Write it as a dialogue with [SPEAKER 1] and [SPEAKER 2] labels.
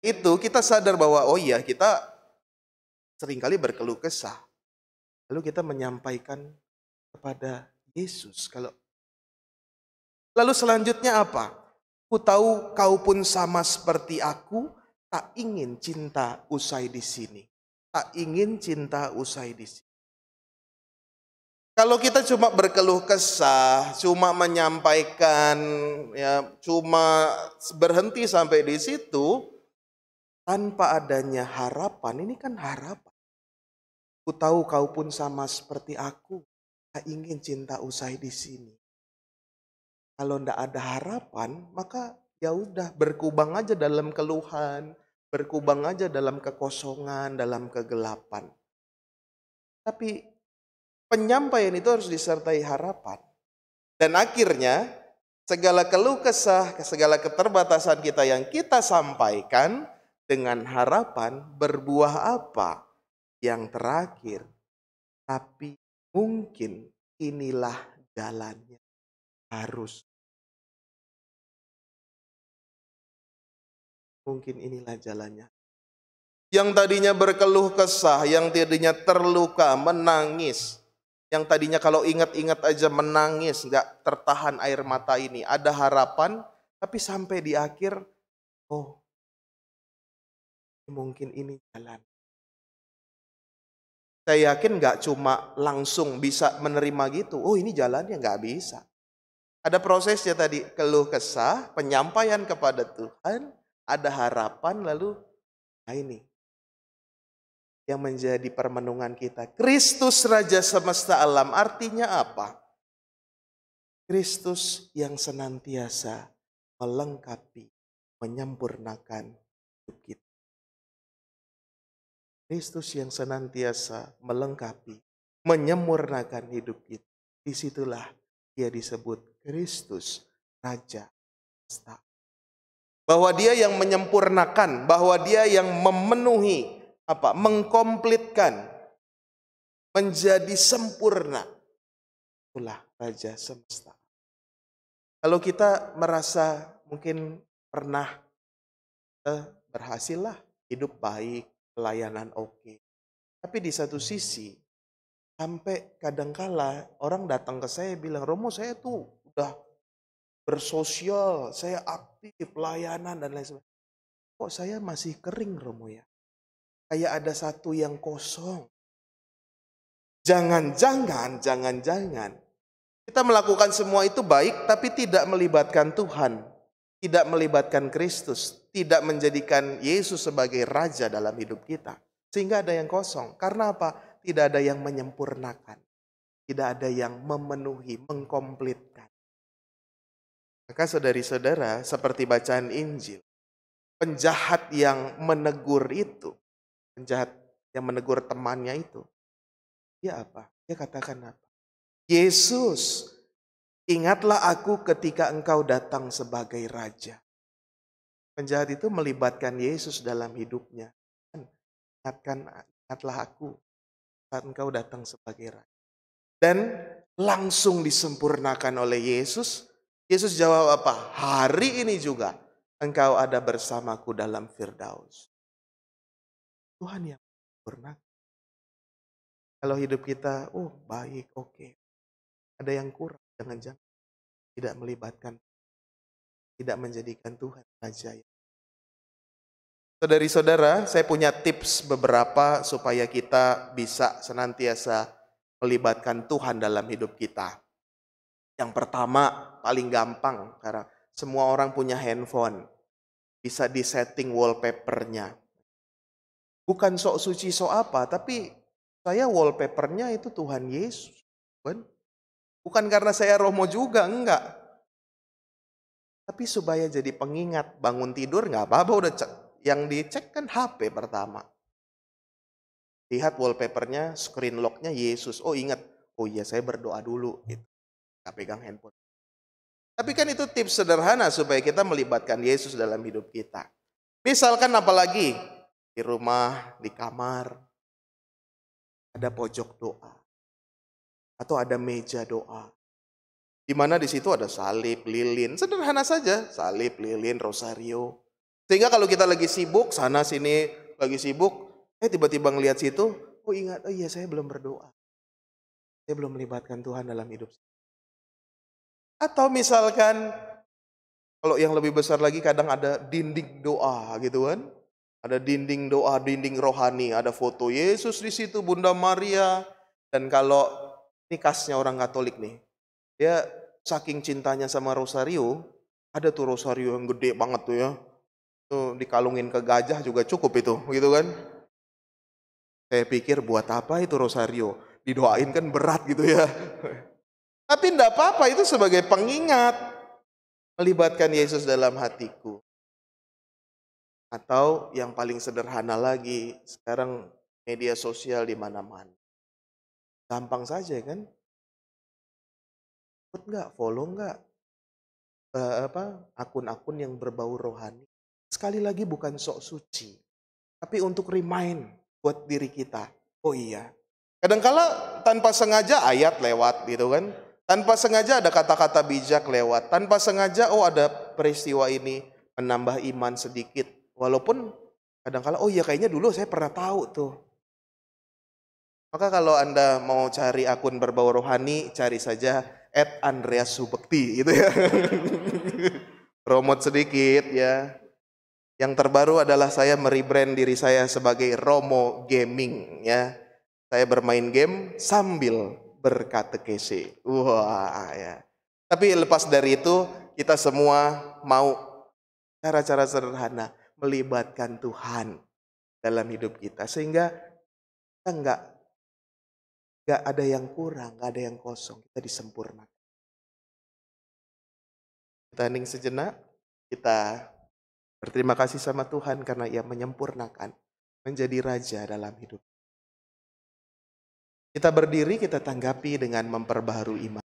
[SPEAKER 1] Itu kita sadar bahwa oh iya kita seringkali berkeluh kesah. Lalu kita menyampaikan kepada Yesus. Lalu selanjutnya apa? Ku tahu kau pun sama seperti aku, tak ingin cinta usai di sini. Tak ingin cinta usai di sini. Kalau kita cuma berkeluh kesah, cuma menyampaikan, ya, cuma berhenti sampai di situ, tanpa adanya harapan, ini kan harapan. Ku tahu kau pun sama seperti aku, tak ingin cinta usai di sini. Kalau ndak ada harapan, maka ya udah berkubang aja dalam keluhan, berkubang aja dalam kekosongan, dalam kegelapan. Tapi penyampaian itu harus disertai harapan. Dan akhirnya segala keluh kesah, segala keterbatasan kita yang kita sampaikan dengan harapan berbuah apa? Yang terakhir, tapi mungkin inilah jalannya. Harus. Mungkin inilah jalannya. Yang tadinya berkeluh kesah, yang tadinya terluka, menangis. Yang tadinya kalau ingat-ingat aja menangis, nggak tertahan air mata ini. Ada harapan, tapi sampai di akhir, oh mungkin ini jalan. Saya yakin nggak cuma langsung bisa menerima gitu. Oh ini jalannya, nggak bisa. Ada prosesnya tadi, keluh kesah, penyampaian kepada Tuhan, ada harapan, lalu nah ini yang menjadi permenungan kita. Kristus Raja semesta alam artinya apa? Kristus yang senantiasa melengkapi, menyempurnakan hidup kita. Kristus yang senantiasa melengkapi, menyempurnakan hidup kita. Disitulah dia disebut Kristus Raja semesta. Bahwa dia yang menyempurnakan, bahwa dia yang memenuhi, mengkomplitkan, menjadi sempurna. Itulah Raja semesta. Kalau kita merasa mungkin pernah berhasil lah, hidup baik, pelayanan oke. Tapi di satu sisi, sampai kadangkala orang datang ke saya bilang, Romo saya tuh udah bersosial, saya aktif, pelayanan dan lain sebagainya. Kok saya masih kering Romo ya? Kayak ada satu yang kosong. Jangan-jangan kita melakukan semua itu baik tapi tidak melibatkan Tuhan, tidak melibatkan Kristus, tidak menjadikan Yesus sebagai Raja dalam hidup kita. Sehingga ada yang kosong. Karena apa? Tidak ada yang menyempurnakan. Tidak ada yang memenuhi, mengkomplitkan. Maka saudari-saudara, seperti bacaan Injil, penjahat yang menegur itu, penjahat yang menegur temannya itu, dia apa? Dia katakan apa? Yesus, ingatlah aku ketika engkau datang sebagai Raja. Penjahat itu melibatkan Yesus dalam hidupnya. Ingatlah aku saat engkau datang sebagai Raja. Dan langsung disempurnakan oleh Yesus. Yesus jawab apa? Hari ini juga engkau ada bersamaku dalam Firdaus. Tuhan yang sempurna. Kalau hidup kita, baik, oke. Ada yang kurang, jangan-jangan tidak melibatkan, tidak menjadikan Tuhan Raja. Saudari-saudara, saya punya tips beberapa supaya kita bisa senantiasa melibatkan Tuhan dalam hidup kita. Yang pertama, paling gampang, karena semua orang punya handphone. Bisa disetting wallpapernya. Bukan sok suci, sok apa, tapi saya wallpapernya itu Tuhan Yesus. Bukan karena saya Romo juga, enggak. Tapi supaya jadi pengingat, bangun tidur nggak apa-apa, udah yang dicek kan HP pertama. Lihat wallpapernya, screen locknya Yesus. Oh ingat, oh iya saya berdoa dulu. Gitu. Gak pegang handphone. Tapi kan itu tips sederhana supaya kita melibatkan Yesus dalam hidup kita. Misalkan apalagi di rumah, di kamar, ada pojok doa. Atau ada meja doa. Di mana di situ ada salib, lilin. Sederhana saja, salib, lilin, rosario. Sehingga kalau kita lagi sibuk, sana sini lagi sibuk, tiba-tiba ngelihat situ, oh ingat, oh iya saya belum berdoa. Saya belum melibatkan Tuhan dalam hidup saya. Atau misalkan, kalau yang lebih besar lagi kadang ada dinding doa gitu kan. Ada dinding doa, dinding rohani, ada foto Yesus di situ, Bunda Maria. Dan kalau ini khasnya orang Katolik nih, dia saking cintanya sama rosario, ada tuh rosario yang gede banget tuh ya. Tuh dikalungin ke gajah juga cukup itu, gitu kan. Saya pikir buat apa itu rosario? Didoain kan berat gitu ya. Tapi enggak apa-apa, itu sebagai pengingat melibatkan Yesus dalam hatiku. Atau yang paling sederhana lagi, sekarang media sosial di mana-mana. Gampang saja kan? Ikut nggak, follow nggak akun-akun yang berbau rohani. Sekali lagi bukan sok suci, tapi untuk remind buat diri kita. Oh iya, kadangkala tanpa sengaja ayat lewat gitu kan. Tanpa sengaja ada kata-kata bijak lewat. Tanpa sengaja ada peristiwa ini menambah iman sedikit. Walaupun kadangkala oh iya kayaknya dulu saya pernah tahu tuh. Maka kalau Anda mau cari akun berbau rohani, cari saja @andreasubekti gitu ya. Promote sedikit ya. Yang terbaru adalah saya merebrand diri saya sebagai Romo Gaming ya. Saya bermain game sambil berkatekese. Wah ya. Tapi lepas dari itu kita semua mau cara-cara sederhana melibatkan Tuhan dalam hidup kita sehingga kita enggak ada yang kurang, enggak ada yang kosong, kita disempurnakan. Kita hening sejenak, kita berterima kasih sama Tuhan karena Ia menyempurnakan menjadi raja dalam hidup. Kita berdiri, kita tanggapi dengan memperbaharui iman.